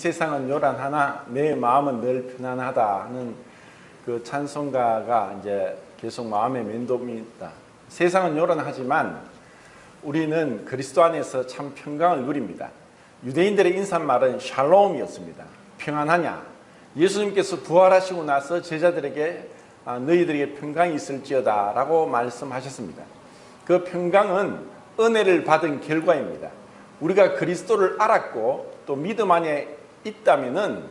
세상은 요란하나 내 마음은 늘 편안하다 하는 그 찬송가가 이제 계속 마음에 맴돕니다. 세상은 요란하지만 우리는 그리스도 안에서 참 평강을 누립니다. 유대인들의 인사말은 샬롬이었습니다. 평안하냐? 예수님께서 부활하시고 나서 제자들에게 너희들에게 평강이 있을지어다 라고 말씀하셨습니다. 그 평강은 은혜를 받은 결과입니다. 우리가 그리스도를 알았고 또 믿음 안에 있다면은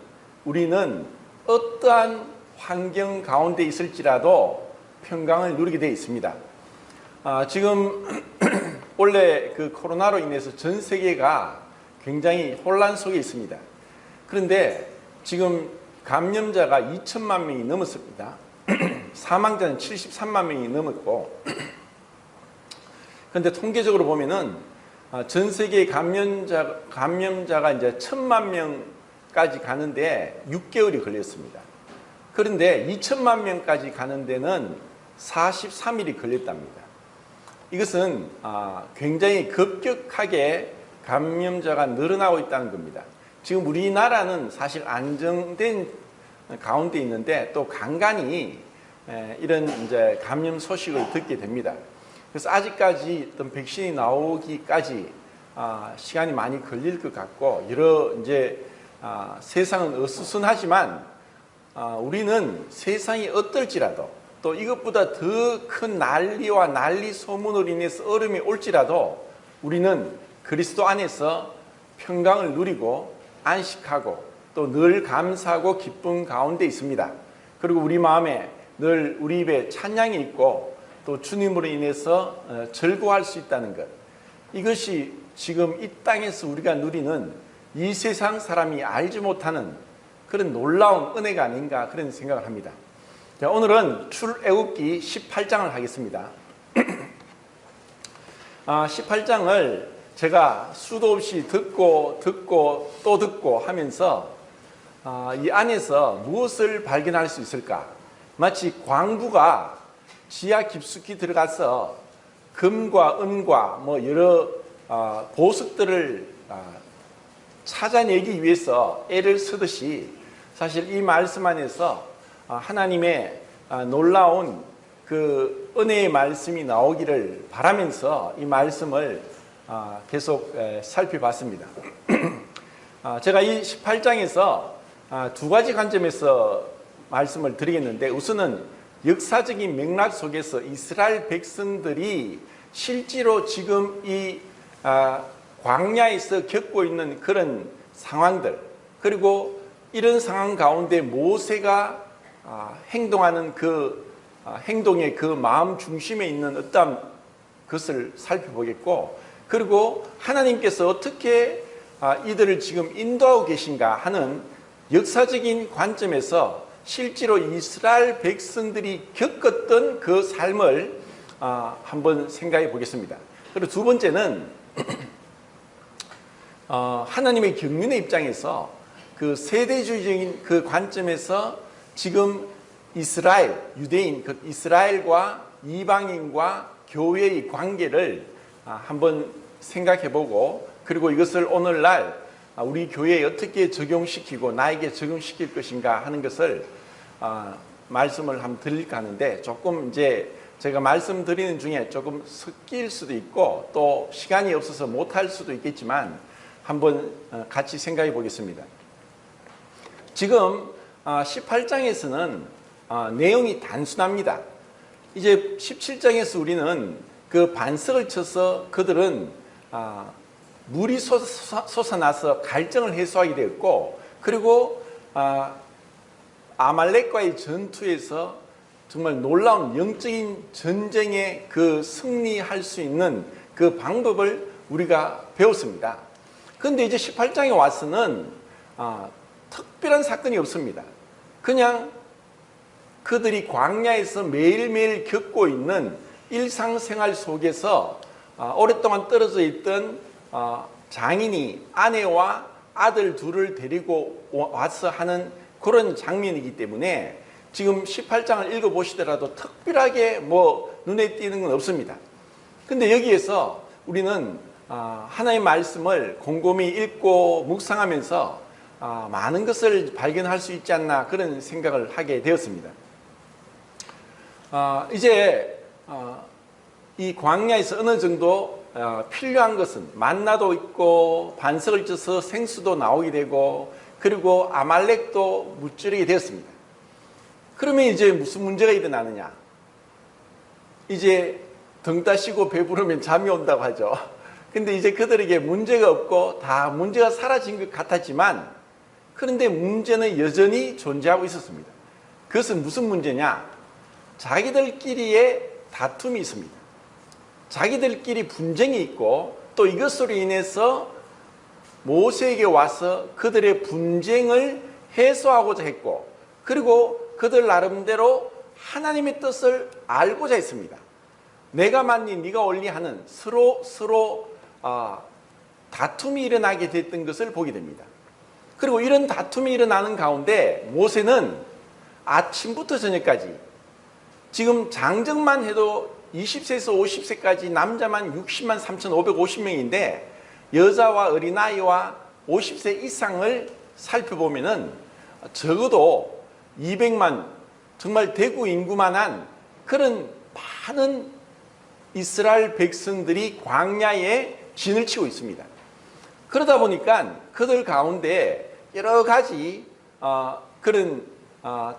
우리는 어떠한 환경 가운데 있을지라도 평강을 누리게 되어 있습니다. 지금 원래 그 코로나로 인해서 전 세계가 굉장히 혼란 속에 있습니다. 그런데 지금 감염자가 2천만 명이 넘었습니다. 사망자는 73만 명이 넘었고, 그런데 통계적으로 보면은 전 세계 감염자가 이제 1,000만 명까지 가는데 6개월이 걸렸습니다. 그런데 2천만 명까지 가는 데는 43일이 걸렸답니다. 이것은 굉장히 급격하게 감염자가 늘어나고 있다는 겁니다. 지금 우리나라는 사실 안정된 가운데 있는데 또 간간히 이런 이제 감염 소식을 듣게 됩니다. 그래서 아직까지 어떤 백신이 나오기까지 시간이 많이 걸릴 것 같고, 여러 이제 세상은 어수선하지만 우리는 세상이 어떨지라도 또 이것보다 더 큰 난리와 난리 소문으로 인해서 어려움이 올지라도 우리는 그리스도 안에서 평강을 누리고 안식하고 또 늘 감사하고 기쁨 가운데 있습니다. 그리고 우리 마음에 늘 우리 입에 찬양이 있고 또 주님으로 인해서 즐거워할 수 있다는 것, 이것이 지금 이 땅에서 우리가 누리는 이 세상 사람이 알지 못하는 그런 놀라운 은혜가 아닌가 그런 생각을 합니다. 자, 오늘은 출애굽기 18장을 하겠습니다. 18장을 제가 수도 없이 듣고 또 듣고 하면서 이 안에서 무엇을 발견할 수 있을까? 마치 광부가 지하 깊숙이 들어가서 금과 은과 뭐 여러 보석들을 찾아내기 위해서 애를 쓰듯이, 사실 이 말씀 안에서 하나님의 놀라운 그 은혜의 말씀이 나오기를 바라면서 이 말씀을 계속 살펴봤습니다. 제가 이 18장에서 두 가지 관점에서 말씀을 드리겠는데, 우선은 역사적인 맥락 속에서 이스라엘 백성들이 실제로 지금 이 광야에서 겪고 있는 그런 상황들, 그리고 이런 상황 가운데 모세가 행동하는 그 행동의 그 마음 중심에 있는 어떤 것을 살펴보겠고, 그리고 하나님께서 어떻게 이들을 지금 인도하고 계신가 하는 역사적인 관점에서 실제로 이스라엘 백성들이 겪었던 그 삶을 한번 생각해 보겠습니다. 그리고 두 번째는 하나님의 경륜의 입장에서 그 세대주의적인 그 관점에서 지금 이스라엘, 유대인, 그 이스라엘과 이방인과 교회의 관계를 한번 생각해보고, 그리고 이것을 오늘날 우리 교회에 어떻게 적용시키고 나에게 적용시킬 것인가 하는 것을 말씀을 한번 드릴까 하는데, 조금 이제 제가 말씀드리는 중에 조금 섞일 수도 있고 또 시간이 없어서 못할 수도 있겠지만 한번 같이 생각해 보겠습니다. 지금 18장에서는 내용이 단순합니다. 이제 17장에서 우리는 그 반석을 쳐서 그들은 물이 솟아나서 갈증을 해소하게 되었고, 그리고 아말렉과의 전투에서 정말 놀라운 영적인 전쟁에 그 승리할 수 있는 그 방법을 우리가 배웠습니다. 그런데 이제 18장에 와서는 특별한 사건이 없습니다. 그냥 그들이 광야에서 매일매일 겪고 있는 일상생활 속에서 오랫동안 떨어져 있던 장인이 아내와 아들 둘을 데리고 와서 하는 그런 장면이기 때문에 지금 18장을 읽어보시더라도 특별하게 뭐 눈에 띄는 건 없습니다. 근데 여기에서 우리는 하나님의 말씀을 곰곰이 읽고 묵상하면서 많은 것을 발견할 수 있지 않나 그런 생각을 하게 되었습니다. 이제 이 광야에서 어느 정도 필요한 것은 만나도 있고 반석을 쪄서 생수도 나오게 되고 그리고 아말렉도 무찌르게 되었습니다. 그러면 이제 무슨 문제가 일어나느냐? 이제 등 따시고 배부르면 잠이 온다고 하죠. 근데 이제 그들에게 문제가 없고 다 문제가 사라진 것 같았지만 그런데 문제는 여전히 존재하고 있었습니다. 그것은 무슨 문제냐? 자기들끼리의 다툼이 있습니다. 자기들끼리 분쟁이 있고 또 이것으로 인해서 모세에게 와서 그들의 분쟁을 해소하고자 했고 그리고 그들 나름대로 하나님의 뜻을 알고자 했습니다. 내가 만니 네가 올리 하는 서로 다툼이 일어나게 됐던 것을 보게 됩니다. 그리고 이런 다툼이 일어나는 가운데 모세는 아침부터 저녁까지 지금 장정만 해도 20세에서 50세까지 남자만 60만 3,550명인데 여자와 어린아이와 50세 이상을 살펴보면은 적어도 200만 정말 대구 인구만한 그런 많은 이스라엘 백성들이 광야에 진을 치고 있습니다. 그러다 보니까 그들 가운데 여러 가지 그런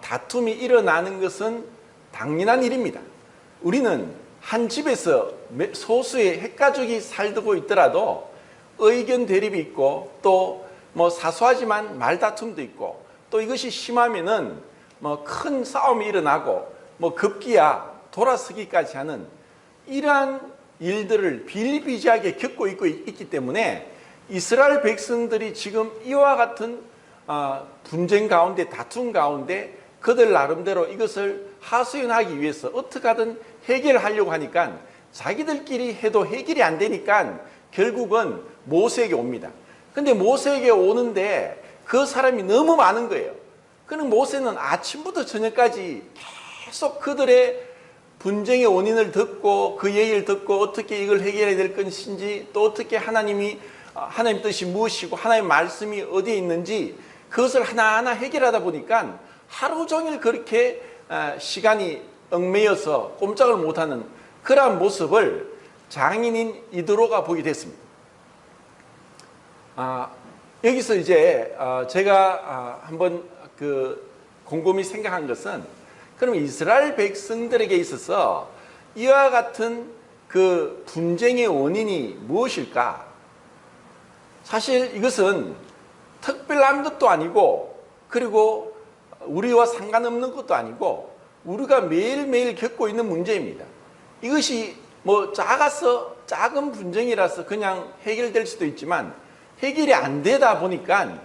다툼이 일어나는 것은 당연한 일입니다. 우리는 한 집에서 소수의 핵가족이 살고 있더라도 의견 대립이 있고 또 뭐 사소하지만 말다툼도 있고 또 이것이 심하면은 뭐 큰 싸움이 일어나고 뭐 급기야 돌아서기까지 하는 이러한 일들을 비일비재하게 겪고 있기 때문에 이스라엘 백성들이 지금 이와 같은 분쟁 가운데 다툼 가운데 그들 나름대로 이것을 하소연하기 위해서 어떻게 하든 해결하려고 하니까 자기들끼리 해도 해결이 안 되니까 결국은 모세에게 옵니다. 근데 모세에게 오는데 그 사람이 너무 많은 거예요. 그럼 모세는 아침부터 저녁까지 계속 그들의 분쟁의 원인을 듣고 그 얘기를 듣고 어떻게 이걸 해결해야 될 것인지 또 어떻게 하나님 뜻이 무엇이고 하나님의 말씀이 어디에 있는지 그것을 하나하나 해결하다 보니까 하루 종일 그렇게 시간이 얽매여서 꼼짝을 못하는 그러한 모습을 장인인 이드로가 보게 됐습니다. 여기서 이제 제가 한번 곰곰이 생각한 것은 그럼 이스라엘 백성들에게 있어서 이와 같은 그 분쟁의 원인이 무엇일까? 사실 이것은 특별한 것도 아니고 그리고 우리와 상관없는 것도 아니고 우리가 매일매일 겪고 있는 문제입니다. 이것이 뭐 작은 분쟁이라서 그냥 해결될 수도 있지만 해결이 안 되다 보니까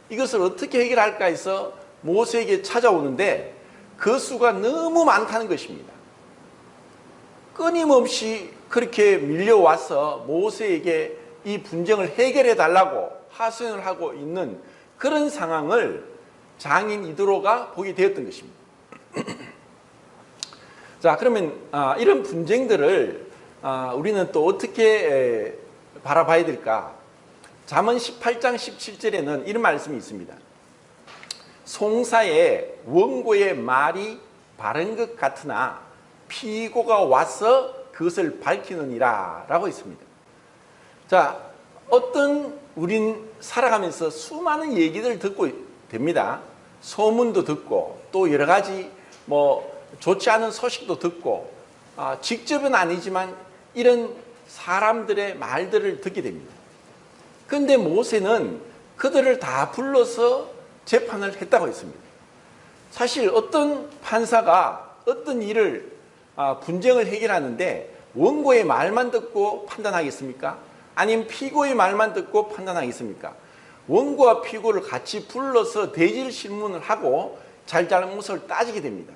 이것을 어떻게 해결할까 해서 모세에게 찾아오는데 그 수가 너무 많다는 것입니다. 끊임없이 그렇게 밀려와서 모세에게 이 분쟁을 해결해 달라고 하소연을 하고 있는 그런 상황을 장인 이드로가 보게 되었던 것입니다. 자, 그러면 이런 분쟁들을 우리는 또 어떻게 바라봐야 될까? 잠언 18장 17절에는 이런 말씀이 있습니다. 송사에 원고의 말이 바른 것 같으나 피고가 와서 그것을 밝히느니라 라고 있습니다. 자, 우린 살아가면서 수많은 얘기들 듣고 됩니다. 소문도 듣고 또 여러 가지 뭐 좋지 않은 소식도 듣고 직접은 아니지만 이런 사람들의 말들을 듣게 됩니다. 그런데 모세는 그들을 다 불러서 재판을 했다고 했습니다. 사실 어떤 판사가 어떤 일을 분쟁을 해결하는데 원고의 말만 듣고 판단하겠습니까? 아니면 피고의 말만 듣고 판단하겠습니까? 원고와 피고를 같이 불러서 대질 신문을 하고 잘잘못을 따지게 됩니다.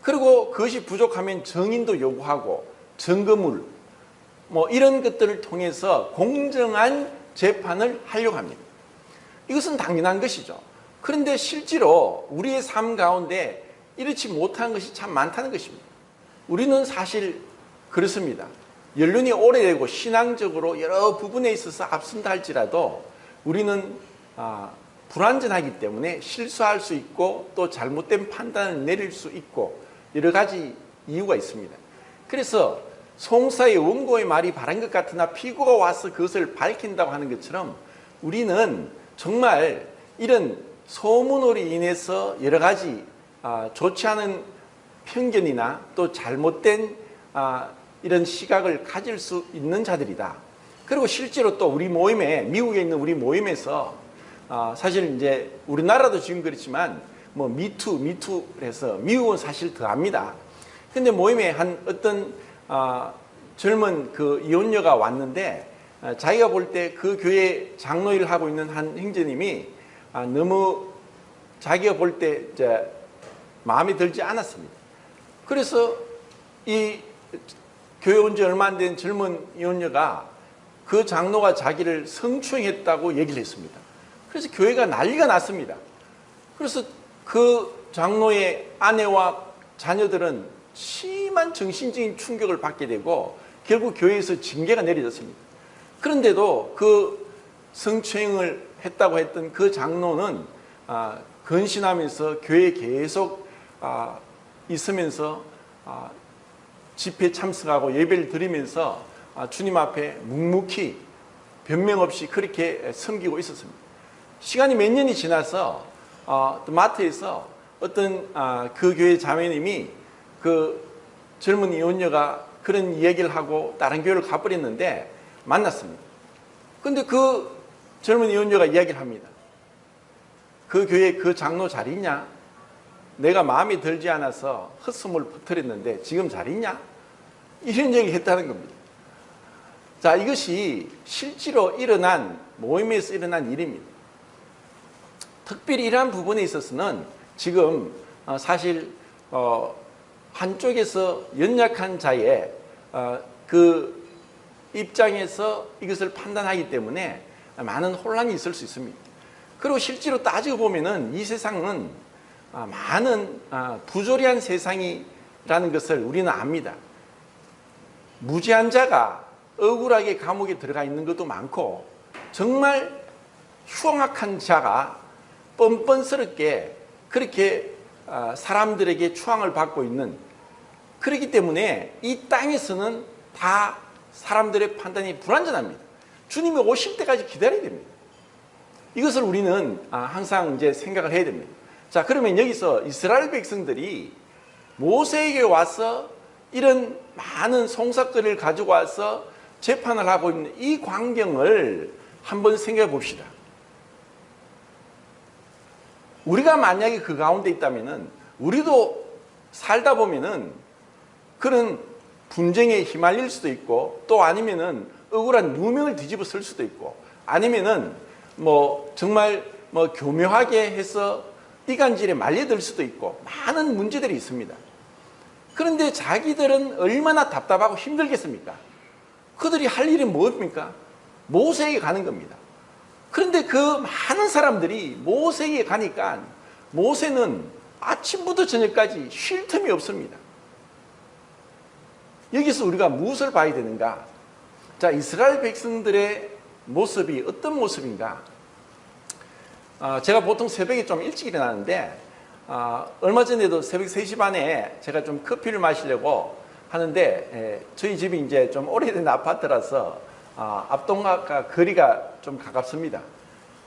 그리고 그것이 부족하면 증인도 요구하고 증거물 뭐 이런 것들을 통해서 공정한 재판을 하려고 합니다. 이것은 당연한 것이죠. 그런데 실제로 우리의 삶 가운데 이렇지 못한 것이 참 많다는 것입니다. 우리는 사실 그렇습니다. 연륜이 오래되고 신앙적으로 여러 부분에 있어서 앞선다 할지라도 우리는 불완전하기 때문에 실수할 수 있고 또 잘못된 판단을 내릴 수 있고 여러 가지 이유가 있습니다. 그래서 송사의 원고의 말이 바른 것 같으나 피고가 와서 그것을 밝힌다고 하는 것처럼 우리는 정말 이런 소문으로 인해서 여러 가지 좋지 않은 편견이나 또 잘못된 이런 시각을 가질 수 있는 자들이다. 그리고 실제로 또 우리 모임에, 미국에 있는 우리 모임에서 사실 이제 우리나라도 지금 그렇지만 뭐 미투 해서 미국은 사실 더 합니다. 근데 모임에 한 어떤 젊은 그 이혼녀가 왔는데 자기가 볼 때 그 교회 장로 일을 하고 있는 한 형제님이 너무 자기가 볼 때 이제 마음에 들지 않았습니다. 그래서 이 교회 온 지 얼마 안 된 젊은 이혼녀가 그 장로가 자기를 성추행했다고 얘기를 했습니다. 그래서 교회가 난리가 났습니다. 그래서 그 장로의 아내와 자녀들은 심한 정신적인 충격을 받게 되고 결국 교회에서 징계가 내려졌습니다. 그런데도 그 성추행을 했다고 했던 그 장로는 근신하면서 교회에 계속 있으면서 집회에 참석하고 예배를 드리면서 주님 앞에 묵묵히 변명 없이 그렇게 섬기고 있었습니다. 시간이 몇 년이 지나서 마트에서 어떤 그 교회 자매님이 그 젊은 이혼녀가 그런 얘기를 하고 다른 교회를 가버렸는데 만났습니다. 근데 그 젊은 이혼녀가 이야기를 합니다. 그 교회 그 장로 잘 있냐? 내가 마음에 들지 않아서 헛소문을 퍼뜨렸는데 지금 잘 있냐? 이런 얘기를 했다는 겁니다. 자, 이것이 실제로 일어난 모임에서 일어난 일입니다. 특별히 이러한 부분에 있어서는 지금 사실 한쪽에서 연약한 자의 그 입장에서 이것을 판단하기 때문에 많은 혼란이 있을 수 있습니다. 그리고 실제로 따지고 보면은 이 세상은 많은 부조리한 세상이라는 것을 우리는 압니다. 무죄한 자가 억울하게 감옥에 들어가 있는 것도 많고 정말 흉악한 자가 뻔뻔스럽게 그렇게 사람들에게 추앙을 받고 있는, 그렇기 때문에 이 땅에서는 다 사람들의 판단이 불완전합니다. 주님이 오실 때까지 기다려야 됩니다. 이것을 우리는 항상 이제 생각을 해야 됩니다. 자, 그러면 여기서 이스라엘 백성들이 모세에게 와서 이런 많은 송사거리를 가지고 와서 재판을 하고 있는 이 광경을 한번 생각해 봅시다. 우리가 만약에 그 가운데 있다면은 우리도 살다 보면은 그런 분쟁에 휘말릴 수도 있고, 또 아니면은 억울한 누명을 뒤집어 쓸 수도 있고, 아니면은 뭐 정말 뭐 교묘하게 해서 이간질에 말려들 수도 있고 많은 문제들이 있습니다. 그런데 자기들은 얼마나 답답하고 힘들겠습니까? 그들이 할 일이 무엇입니까? 모세에게 가는 겁니다. 그런데 그 많은 사람들이 모세에게 가니까 모세는 아침부터 저녁까지 쉴 틈이 없습니다. 여기서 우리가 무엇을 봐야 되는가? 자, 이스라엘 백성들의 모습이 어떤 모습인가? 제가 보통 새벽에 좀 일찍 일어나는데 얼마 전에도 새벽 3시 반에 제가 좀 커피를 마시려고 하는데 저희 집이 이제 좀 오래된 아파트라서 앞동과 거리가 좀 가깝습니다.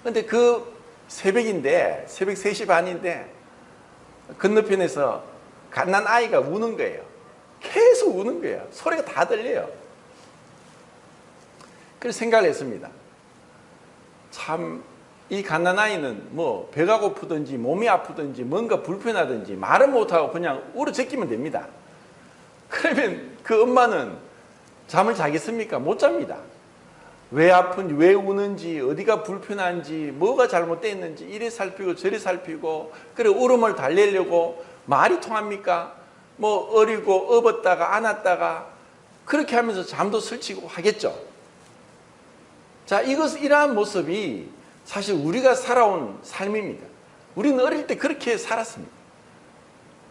그런데 그 새벽인데, 새벽 3시 반인데 건너편에서 갓난 아이가 우는 거예요. 계속 우는 거예요. 소리가 다 들려요. 그래서 생각을 했습니다. 참, 이 갓난아이는 뭐 배가 고프든지 몸이 아프든지 뭔가 불편하든지 말은 못하고 그냥 울어제끼면 됩니다. 그러면 그 엄마는 잠을 자겠습니까? 못 잡니다. 왜 아픈지, 왜 우는지, 어디가 불편한지, 뭐가 잘못되어 있는지 이래 살피고 저래 살피고, 그래 울음을 달래려고 말이 통합니까? 뭐 어리고 업었다가 안았다가 그렇게 하면서 잠도 설치고 하겠죠. 자, 이러한 모습이 사실 우리가 살아온 삶입니다. 우리는 어릴 때 그렇게 살았습니다.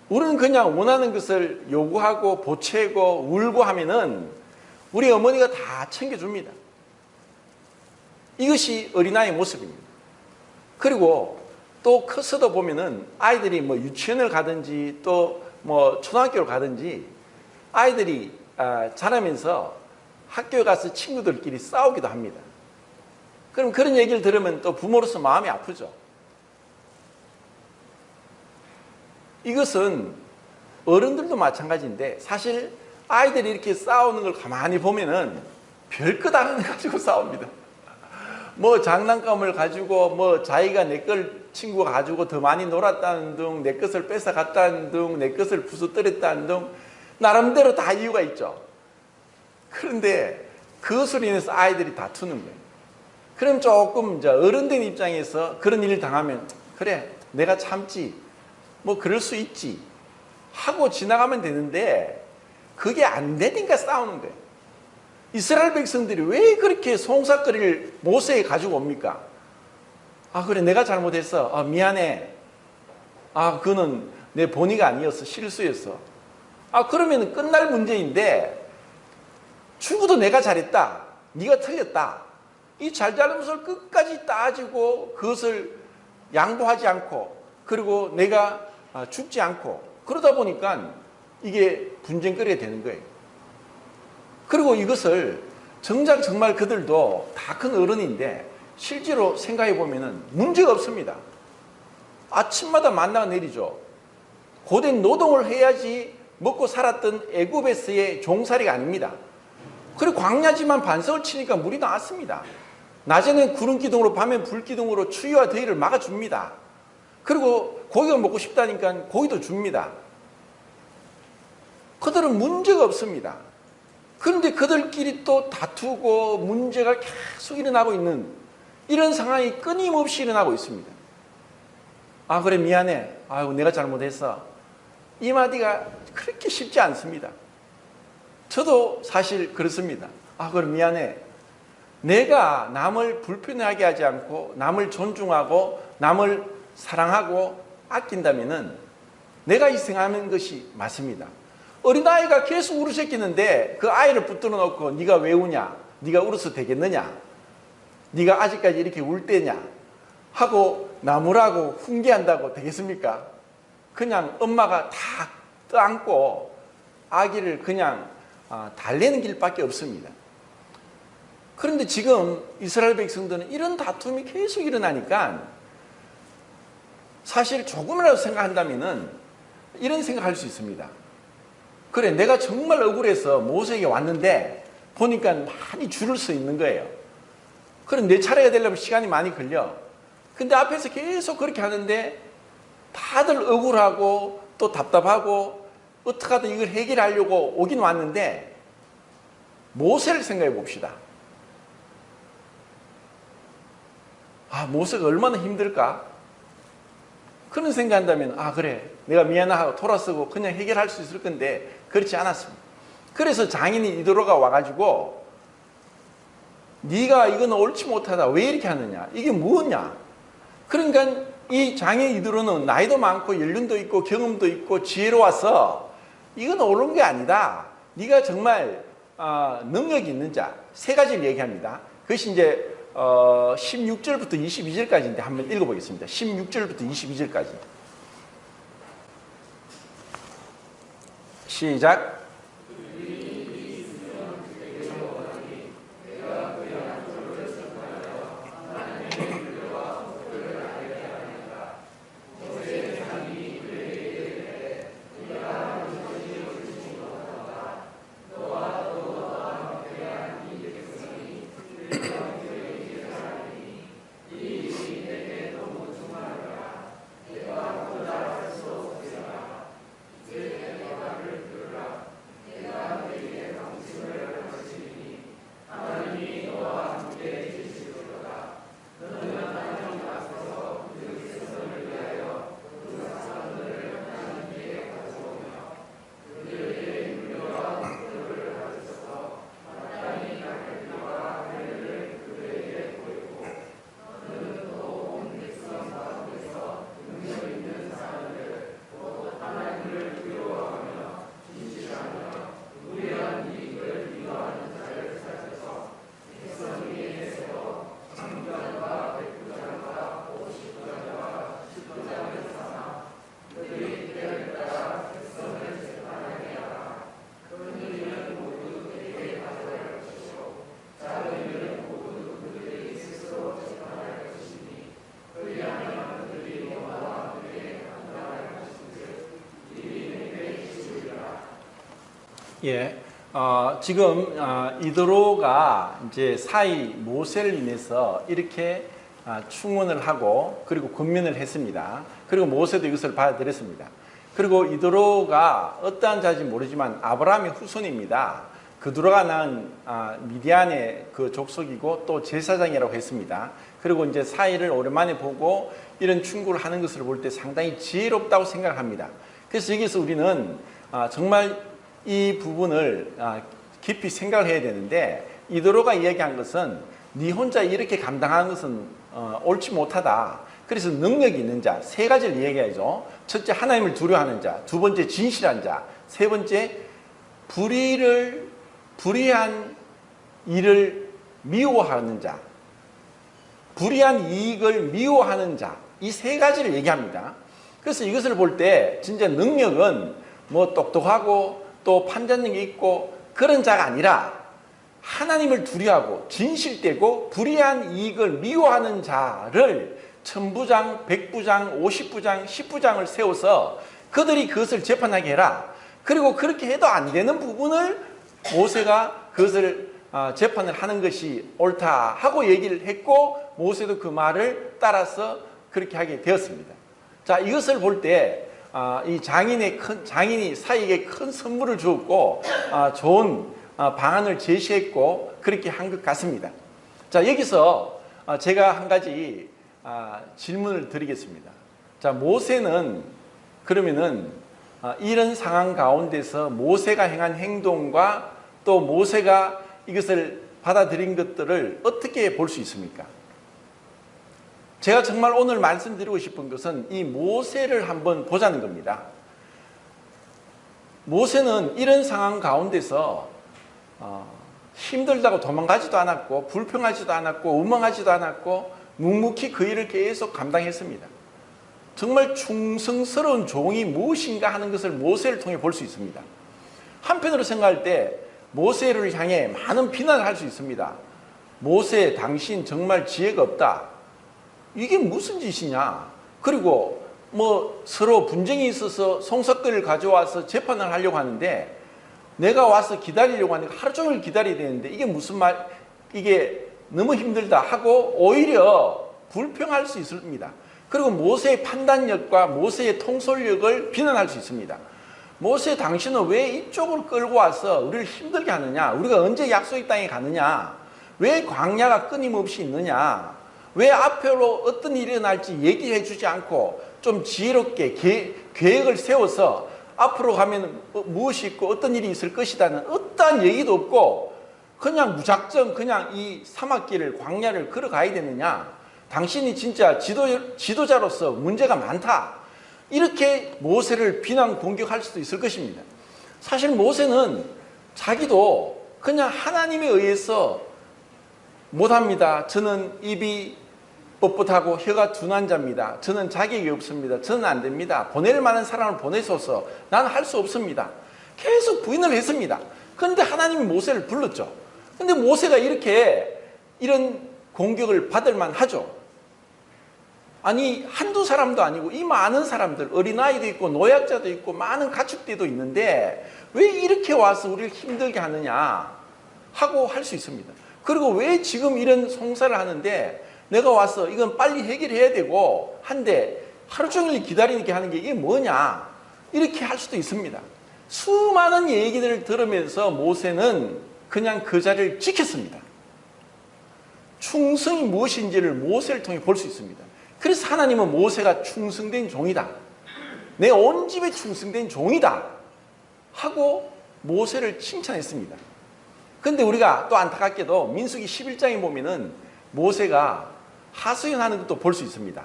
우리는 그냥 원하는 것을 요구하고 보채고 울고 하면은 우리 어머니가 다 챙겨줍니다. 이것이 어린아이의 모습입니다. 그리고 또 커서도 보면은 아이들이 뭐 유치원을 가든지 또 뭐 초등학교를 가든지 아이들이 자라면서 학교에 가서 친구들끼리 싸우기도 합니다. 그럼 그런 얘기를 들으면 또 부모로서 마음이 아프죠. 이것은 어른들도 마찬가지인데 사실 아이들이 이렇게 싸우는 걸 가만히 보면은 별것 아닌 거 가지고 싸웁니다. 뭐 장난감을 가지고 뭐 자기가 내 걸 친구가 가지고 더 많이 놀았다는 둥, 내 것을 뺏어 갔다는 둥, 내 것을 부숴뜨렸다는 둥, 나름대로 다 이유가 있죠. 그런데 그것으로 인해서 아이들이 다투는 거예요. 그럼 조금 이제 어른된 입장에서 그런 일을 당하면 그래 내가 참지 뭐 그럴 수 있지 하고 지나가면 되는데 그게 안 되니까 싸우는 거예요. 이스라엘 백성들이 왜 그렇게 송사거리를 모세에 가지고 옵니까? 아 그래 내가 잘못했어. 미안해. 그거는 내 본의가 아니었어. 실수였어. 그러면 끝날 문제인데 죽어도 내가 잘했다. 네가 틀렸다. 이 잘잘못을 끝까지 따지고 그것을 양보하지 않고 그리고 내가 죽지 않고 그러다 보니까 이게 분쟁거리가 되는 거예요. 그리고 이것을 정말 그들도 다 큰 어른인데 실제로 생각해 보면은 문제가 없습니다. 아침마다 만나가 내리죠. 고된 노동을 해야지 먹고 살았던 애굽에서의 종살이가 아닙니다. 그리고 광야지만 반석을 치니까 물이 나왔습니다. 낮에는 구름 기둥으로 밤엔 불 기둥으로 추위와 더위를 막아줍니다. 그리고 고기가 먹고 싶다니까 고기도 줍니다. 그들은 문제가 없습니다. 그런데 그들끼리 또 다투고 문제가 계속 일어나고 있는 이런 상황이 끊임없이 일어나고 있습니다. 그래 미안해. 아이고 내가 잘못했어. 이 마디가 그렇게 쉽지 않습니다. 저도 사실 그렇습니다. 그래 미안해. 내가 남을 불편하게 하지 않고 남을 존중하고 남을 사랑하고 아낀다면은 내가 희생하는 것이 맞습니다. 어린아이가 계속 울으셨겠는데 그 아이를 붙들어 놓고 네가 왜 우냐? 네가 울어서 되겠느냐? 네가 아직까지 이렇게 울 때냐? 하고 나무라고 훈계한다고 되겠습니까? 그냥 엄마가 다 떠안고 아기를 그냥 달래는 길밖에 없습니다. 그런데 지금 이스라엘 백성들은 이런 다툼이 계속 일어나니까 사실 조금이라도 생각한다면은 이런 생각할 수 있습니다. 그래 내가 정말 억울해서 모세에게 왔는데 보니까 많이 줄을 서 있는 거예요. 그럼 내 차례가 되려면 시간이 많이 걸려. 근데 앞에서 계속 그렇게 하는데 다들 억울하고 또 답답하고 어떻게 하든 이걸 해결하려고 오긴 왔는데 모세를 생각해 봅시다. 모세가 얼마나 힘들까? 그런 생각한다면 그래 내가 미안하고 돌아서고 그냥 해결할 수 있을 건데 그렇지 않았습니다. 그래서 장인이 이도로가 와가지고 네가 이건 옳지 못하다 왜 이렇게 하느냐 이게 뭐냐. 그러니까 이 장인 이도로는 나이도 많고 연륜도 있고 경험도 있고 지혜로워서 이건 옳은 게 아니다. 네가 정말 능력이 있는 자 세 가지를 얘기합니다. 그것이 이제 16절부터 22절까지인데 한번 읽어보겠습니다. 16절부터 22절까지 시작. 예, 지금 이드로가 이제 사이 모세를 인해서 이렇게 충원을 하고 그리고 권면을 했습니다. 그리고 모세도 이것을 받아들였습니다. 그리고 이드로가 어떠한 자인지 모르지만 아브라함의 후손입니다. 그드로가 낳은 미디안의 그 족속이고 또 제사장이라고 했습니다. 그리고 이제 사이를 오랜만에 보고 이런 충고를 하는 것을 볼 때 상당히 지혜롭다고 생각합니다. 그래서 여기서 우리는 정말 이 부분을 깊이 생각을 해야 되는데, 이드로가 이야기한 것은 네 혼자 이렇게 감당하는 것은 옳지 못하다. 그래서 능력이 있는 자 세 가지를 이야기하죠. 첫째, 하나님을 두려워하는 자. 두 번째, 진실한 자. 세 번째, 불의한 일을 미워하는 자. 불의한 이익을 미워하는 자. 이 세 가지를 얘기합니다. 그래서 이것을 볼 때 진짜 능력은 뭐 똑똑하고 또 판단력이 있고 그런 자가 아니라 하나님을 두려워하고 진실되고 불의한 이익을 미워하는 자를 천부장, 백부장, 50부장, 10부장을 세워서 그들이 그것을 재판하게 해라. 그리고 그렇게 해도 안 되는 부분을 모세가 그것을 재판을 하는 것이 옳다 하고 얘기를 했고, 모세도 그 말을 따라서 그렇게 하게 되었습니다. 자, 이것을 볼 때 이 장인이 사이에게 큰 선물을 주었고 좋은 방안을 제시했고 그렇게 한 것 같습니다. 자, 여기서 제가 한 가지 질문을 드리겠습니다. 자, 모세는 그러면은 이런 상황 가운데서 모세가 행한 행동과 또 모세가 이것을 받아들인 것들을 어떻게 볼 수 있습니까? 제가 정말 오늘 말씀드리고 싶은 것은 이 모세를 한번 보자는 겁니다. 모세는 이런 상황 가운데서 힘들다고 도망가지도 않았고 불평하지도 않았고 원망하지도 않았고 묵묵히 그 일을 계속 감당했습니다. 정말 충성스러운 종이 무엇인가 하는 것을 모세를 통해 볼 수 있습니다. 한편으로 생각할 때 모세를 향해 많은 비난을 할 수 있습니다. 모세, 당신 정말 지혜가 없다. 이게 무슨 짓이냐. 그리고 뭐 서로 분쟁이 있어서 송사건을 가져와서 재판을 하려고 하는데 내가 와서 기다리려고 하니까 하루 종일 기다려야 되는데 이게 무슨 말, 이게 너무 힘들다 하고 오히려 불평할 수 있습니다. 그리고 모세의 판단력과 모세의 통솔력을 비난할 수 있습니다. 모세, 당신은 왜 이쪽으로 끌고 와서 우리를 힘들게 하느냐? 우리가 언제 약속의 땅에 가느냐? 왜 광야가 끊임없이 있느냐? 왜 앞으로 어떤 일이 일어날지 얘기해 주지 않고 좀 지혜롭게 계획을 세워서 앞으로 가면 무엇이 있고 어떤 일이 있을 것이다는 어떠한 얘기도 없고 그냥 무작정 그냥 이 사막길을, 광야를 걸어가야 되느냐? 당신이 진짜 지도자로서 문제가 많다. 이렇게 모세를 비난 공격할 수도 있을 것입니다. 사실 모세는 자기도 그냥 하나님에 의해서 못합니다. 저는 입이 뻣뻣하고 혀가 둔한 자입니다. 저는 자격이 없습니다. 저는 안 됩니다. 보낼 만한 사람을 보내소서. 나는 할 수 없습니다. 계속 부인을 했습니다. 그런데 하나님이 모세를 불렀죠. 그런데 모세가 이런 공격을 받을 만하죠. 아니, 한두 사람도 아니고 이 많은 사람들, 어린아이도 있고 노약자도 있고 많은 가축대도 있는데 왜 이렇게 와서 우리를 힘들게 하느냐 하고 할 수 있습니다. 그리고 왜 지금 이런 송사를 하는데 내가 와서 이건 빨리 해결해야 되고 한데 하루 종일 기다리게 하는 게 이게 뭐냐, 이렇게 할 수도 있습니다. 수많은 얘기들을 들으면서 모세는 그냥 그 자리를 지켰습니다. 충성이 무엇인지를 모세를 통해 볼 수 있습니다. 그래서 하나님은 모세가 충성된 종이다, 내 온 집에 충성된 종이다 하고 모세를 칭찬했습니다. 그런데 우리가 또 안타깝게도 민수기 11장에 보면은 모세가 하소연하는 것도 볼 수 있습니다.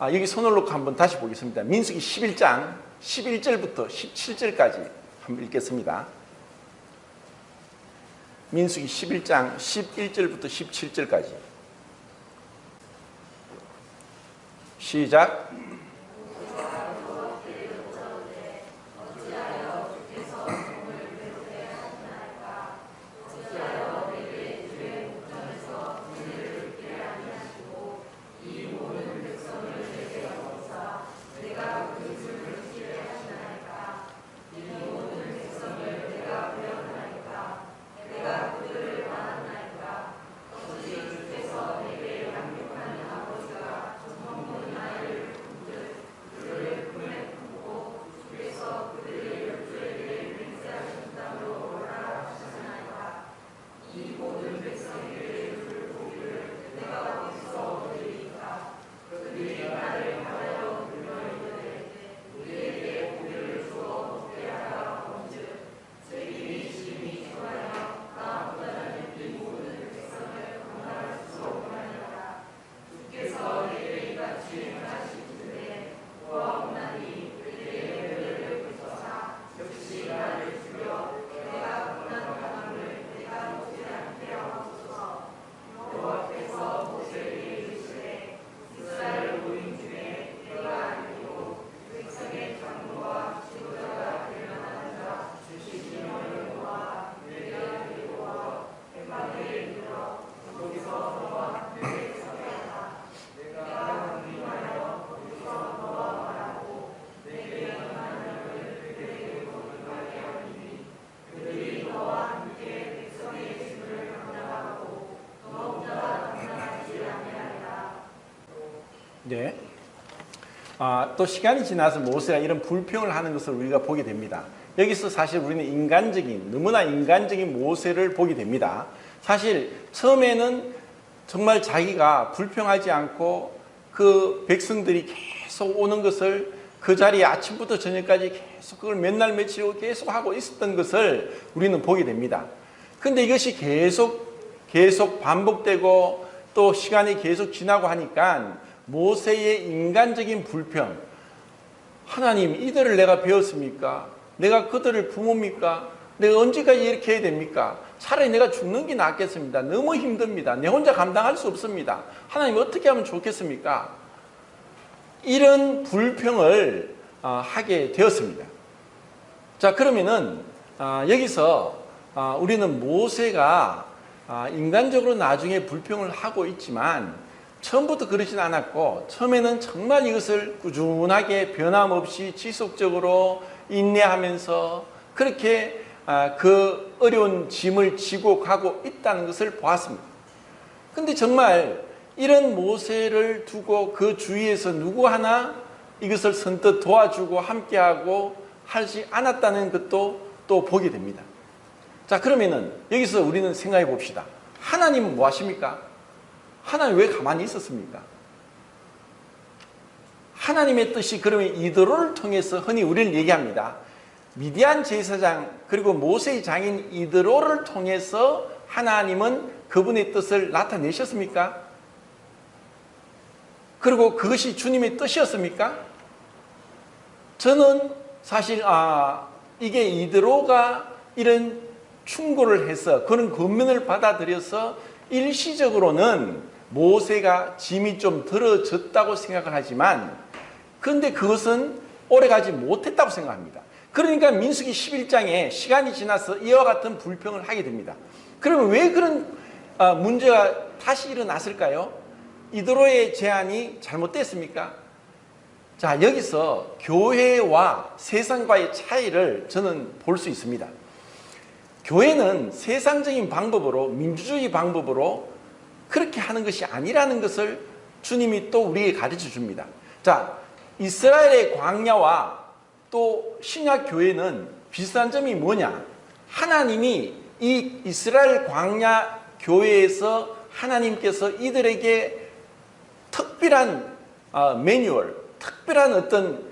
여기 손을 놓고 한번 다시 보겠습니다. 민수기 11장 11절부터 17절까지 한번 읽겠습니다. 민수기 11장 11절부터 17절까지 시작. 네. 또 시간이 지나서 모세가 이런 불평을 하는 것을 우리가 보게 됩니다. 여기서 사실 우리는 너무나 인간적인 모세를 보게 됩니다. 사실 처음에는 정말 자기가 불평하지 않고 그 백성들이 계속 오는 것을 그 자리에 아침부터 저녁까지 계속 그걸 몇 날 며칠 계속 하고 있었던 것을 우리는 보게 됩니다. 근데 이것이 계속 반복되고 또 시간이 계속 지나고 하니까 모세의 인간적인 불평, 하나님 이들을 내가 배웠습니까? 내가 그들을 부모입니까? 내가 언제까지 이렇게 해야 됩니까? 차라리 내가 죽는 게 낫겠습니다. 너무 힘듭니다. 내 혼자 감당할 수 없습니다. 하나님 어떻게 하면 좋겠습니까? 이런 불평을 하게 되었습니다. 자, 그러면은 여기서 우리는 모세가 인간적으로 나중에 불평을 하고 있지만 처음부터 그러진 않았고 처음에는 정말 이것을 꾸준하게 변함없이 지속적으로 인내하면서 그렇게 그 어려운 짐을 지고 가고 있다는 것을 보았습니다. 근데 정말 이런 모세를 두고 그 주위에서 누구 하나 이것을 선뜻 도와주고 함께하고 하지 않았다는 것도 또 보게 됩니다. 자, 그러면은 여기서 우리는 생각해 봅시다. 하나님은 뭐 하십니까? 하나님 왜 가만히 있었습니까? 하나님의 뜻이 그러면 이드로를 통해서 흔히 우리를 얘기합니다. 미디안 제사장 그리고 모세의 장인 이드로를 통해서 하나님은 그분의 뜻을 나타내셨습니까? 그리고 그것이 주님의 뜻이었습니까? 저는 사실 이게 이드로가 이런 충고를 해서 그런 권면을 받아들여서 일시적으로는 모세가 짐이 좀 덜어졌다고 생각을 하지만 그런데 그것은 오래가지 못했다고 생각합니다. 그러니까 민수기 11장에 시간이 지나서 이와 같은 불평을 하게 됩니다. 그러면 왜 그런 문제가 다시 일어났을까요? 이드로의 제안이 잘못됐습니까? 자, 여기서 교회와 세상과의 차이를 저는 볼 수 있습니다. 교회는 세상적인 방법으로 민주주의 방법으로 그렇게 하는 것이 아니라는 것을 주님이 또 우리에게 가르쳐 줍니다. 자, 이스라엘의 광야와 또 신약 교회는 비슷한 점이 뭐냐? 하나님이 이 이스라엘 광야 교회에서 하나님께서 이들에게 특별한 매뉴얼, 특별한 어떤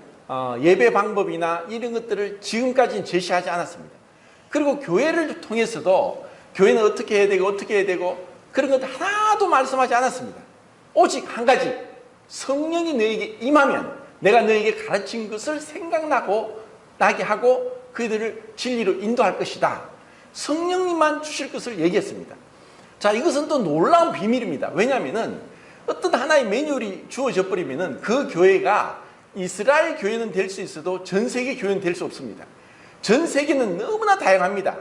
예배 방법이나 이런 것들을 지금까지는 제시하지 않았습니다. 그리고 교회를 통해서도 교회는 어떻게 해야 되고 그런 것 하나도 말씀하지 않았습니다. 오직 한 가지, 성령이 너에게 임하면 내가 너에게 가르친 것을 나게 하고 그들을 진리로 인도할 것이다. 성령님만 주실 것을 얘기했습니다. 자, 이것은 또 놀라운 비밀입니다. 왜냐하면 어떤 하나의 매뉴얼이 주어져 버리면 그 교회가 이스라엘 교회는 될 수 있어도 전 세계 교회는 될 수 없습니다. 전 세계는 너무나 다양합니다.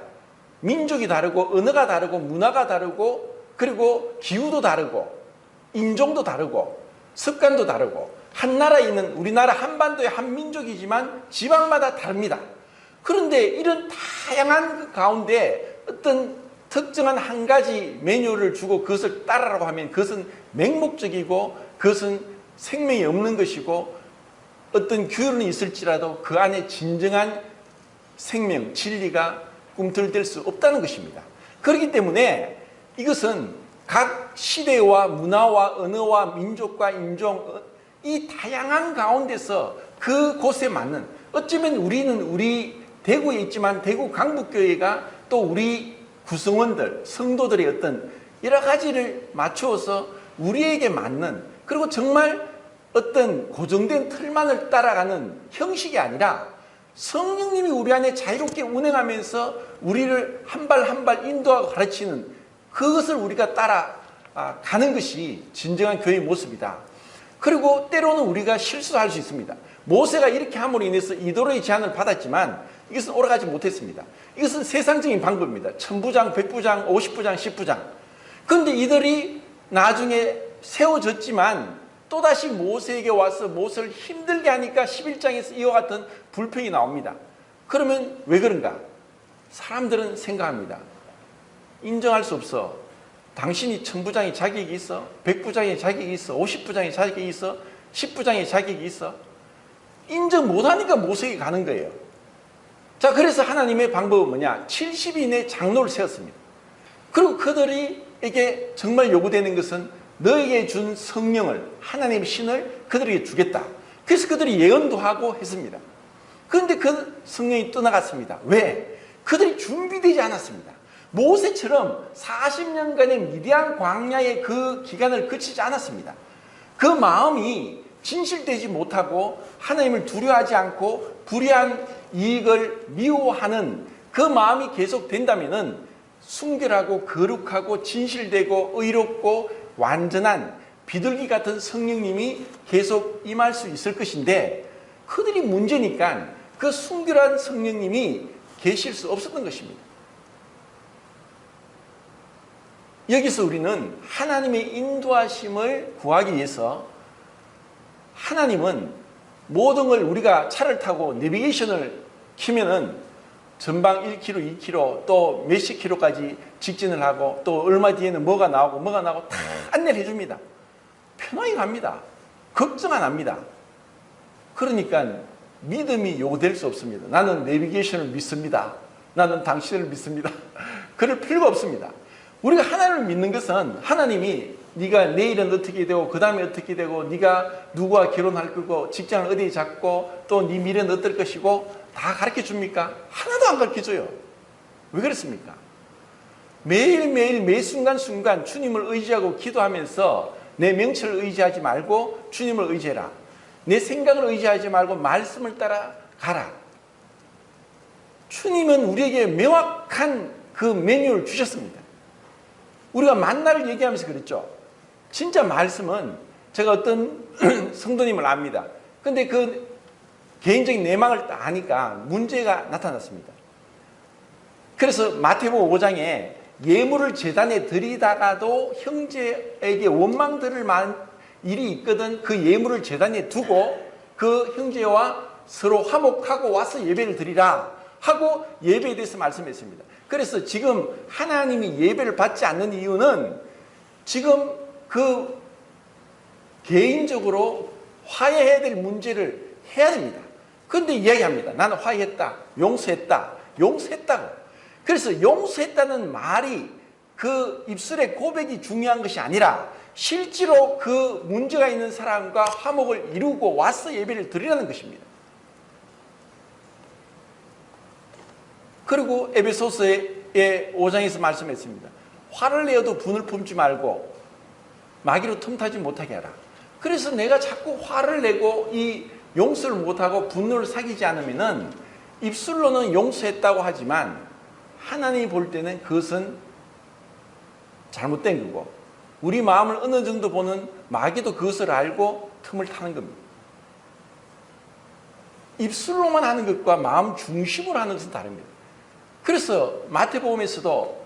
민족이 다르고 언어가 다르고 문화가 다르고 그리고 기후도 다르고 인종도 다르고 습관도 다르고 한 나라에 있는 우리나라 한반도의 한 민족이지만 지방마다 다릅니다. 그런데 이런 다양한 그 가운데 어떤 특정한 한 가지 매뉴얼을 주고 그것을 따르라고 하면 그것은 맹목적이고 그것은 생명이 없는 것이고 어떤 규율은 있을지라도 그 안에 진정한 생명, 진리가 꿈틀댈 수 없다는 것입니다. 그렇기 때문에 이것은 각 시대와 문화와 언어와 민족과 인종 이 다양한 가운데서 그곳에 맞는 어쩌면 우리 대구에 있지만 대구 강북교회가 또 우리 구성원들, 성도들의 어떤 여러 가지를 맞추어서 우리에게 맞는 그리고 정말 어떤 고정된 틀만을 따라가는 형식이 아니라 성령님이 우리 안에 자유롭게 운행하면서 우리를 한 발 한 발 인도하고 가르치는 그것을 우리가 따라가는 것이 진정한 교회의 모습이다. 그리고 때로는 우리가 실수할 수 있습니다. 모세가 이렇게 함으로 인해서 이도로의 제안을 받았지만 이것은 오래가지 못했습니다. 이것은 세상적인 방법입니다. 1000부장, 100부장, 50부장, 10부장. 그런데 이들이 나중에 세워졌지만 또다시 모세에게 와서 모세를 힘들게 하니까 11장에서 이와 같은 불평이 나옵니다. 그러면 왜 그런가? 사람들은 생각합니다. 인정할 수 없어. 당신이 1000부장의 자격이 있어? 100부장의 자격이 있어? 50부장의 자격이 있어? 10부장의 자격이 있어? 인정 못하니까 모세에게 가는 거예요. 자, 그래서 하나님의 방법은 뭐냐? 70인의 장로를 세웠습니다. 그리고 그들에게 정말 요구되는 것은 너에게 준 성령을, 하나님의 신을 그들에게 주겠다. 그래서 그들이 예언도 하고 했습니다. 그런데 그 성령이 떠나갔습니다. 왜? 그들이 준비되지 않았습니다. 모세처럼 40년간의 미디안 광야의 그 기간을 거치지 않았습니다. 그 마음이 진실되지 못하고 하나님을 두려워하지 않고 불의한 이익을 미워하는 그 마음이 계속 된다면 순결하고 거룩하고 진실되고 의롭고 완전한 비둘기 같은 성령님이 계속 임할 수 있을 것인데, 그들이 문제니까 그 순결한 성령님이 계실 수 없었던 것입니다. 여기서 우리는 하나님의 인도하심을 구하기 위해서, 하나님은 모든 걸, 우리가 차를 타고 내비게이션을 키면은 전방 1km, 2km, 또 몇십 킬로까지 직진을 하고, 또 얼마 뒤에는 뭐가 나오고 다 안내를 해줍니다. 편하게 갑니다. 걱정 안 합니다. 그러니까 믿음이 요구될 수 없습니다. 나는 내비게이션을 믿습니다. 나는 당신을 믿습니다. 그럴 필요가 없습니다. 우리가 하나님을 믿는 것은 하나님이 네가 내일은 어떻게 되고 그 다음에 어떻게 되고 네가 누구와 결혼할 거고 직장을 어디에 잡고 또 네 미래는 어떨 것이고 다 가르쳐 줍니까? 하나도 안 가르쳐 줘요. 왜 그렇습니까? 매일매일 매 순간순간 주님을 의지하고 기도하면서 내 명철을 의지하지 말고 주님을 의지해라. 내 생각을 의지하지 말고 말씀을 따라 가라. 주님은 우리에게 명확한 그 매뉴얼을 주셨습니다. 우리가 만나를 얘기하면서 그랬죠. 진짜 말씀은, 제가 어떤 성도님을 압니다. 근데 그 개인적인 내막을 아니까 문제가 나타났습니다. 그래서 마태복음 5장에 예물을 제단에 드리다가도 형제에게 원망들을 일이 있거든 그 예물을 제단에 두고 그 형제와 서로 화목하고 와서 예배를 드리라 하고 예배에 대해서 말씀했습니다. 그래서 지금 하나님이 예배를 받지 않는 이유는 지금 그 개인적으로 화해해야 될 문제를 해야 됩니다. 그런데 이야기합니다. 나는 화해했다, 용서했다, 용서했다고. 그래서 용서했다는 말이 그 입술의 고백이 중요한 것이 아니라 실제로 그 문제가 있는 사람과 화목을 이루고 와서 예배를 드리라는 것입니다. 그리고 에베소서의 5장에서 말씀했습니다. 화를 내어도 분을 품지 말고 마귀로 틈타지 못하게 하라. 그래서 내가 자꾸 화를 내고 이 용서를 못하고 분노를 사귀지 않으면은 입술로는 용서했다고 하지만 하나님이 볼 때는 그것은 잘못된 거고, 우리 마음을 어느 정도 보는 마귀도 그것을 알고 틈을 타는 겁니다. 입술로만 하는 것과 마음 중심으로 하는 것은 다릅니다. 그래서 마태복음에서도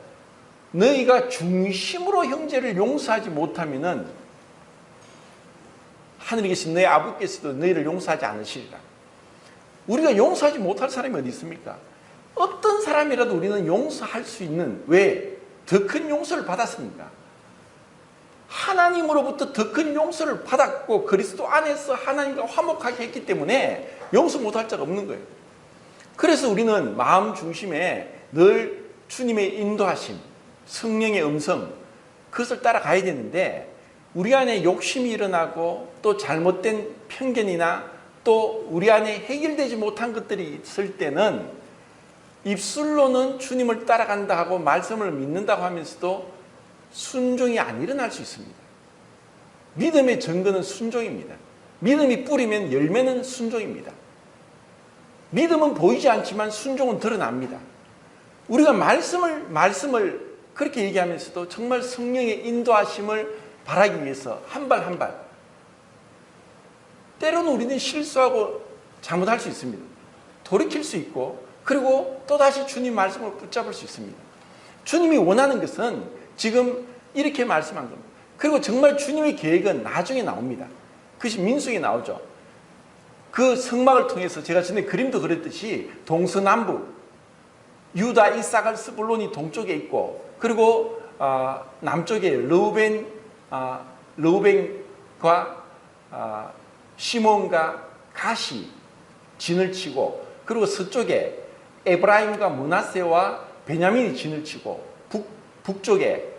너희가 중심으로 형제를 용서하지 못하면은 하늘에 계신 너희 아버지께서도 너희를 용서하지 않으시리라. 우리가 용서하지 못할 사람이 어디 있습니까? 어떤 사람이라도 우리는 용서할 수 있는, 왜? 더 큰 용서를 받았습니까? 하나님으로부터 더 큰 용서를 받았고 그리스도 안에서 하나님과 화목하게 했기 때문에 용서 못할 자가 없는 거예요. 그래서 우리는 마음 중심에 늘 주님의 인도하심, 성령의 음성, 그것을 따라가야 되는데, 우리 안에 욕심이 일어나고 또 잘못된 편견이나 또 우리 안에 해결되지 못한 것들이 있을 때는 입술로는 주님을 따라간다 하고 말씀을 믿는다고 하면서도 순종이 안 일어날 수 있습니다. 믿음의 증거는 순종입니다. 믿음이 뿌리면 열매는 순종입니다. 믿음은 보이지 않지만 순종은 드러납니다. 우리가 말씀을 그렇게 얘기하면서도 정말 성령의 인도하심을 바라기 위해서 한 발 한 발, 때로는 우리는 실수하고 잘못할 수 있습니다. 돌이킬 수 있고, 그리고 또다시 주님 말씀을 붙잡을 수 있습니다. 주님이 원하는 것은 지금 이렇게 말씀한 겁니다. 그리고 정말 주님의 계획은 나중에 나옵니다. 그것이 민수기에 나오죠. 그 성막을 통해서 제가 전에 그림도 그렸듯이 동서남북, 유다, 이사갈, 스불론이 동쪽에 있고, 그리고 남쪽에 르우벤과 시몬과 가시 진을 치고, 그리고 서쪽에 에브라임과 므낫세와 베냐민이 진을 치고, 북쪽에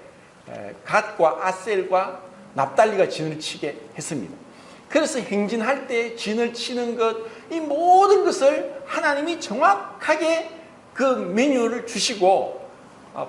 갓과 아셀과 납달리가 진을 치게 했습니다. 그래서 행진할 때 진을 치는 것, 이 모든 것을 하나님이 정확하게 그 메뉴를 주시고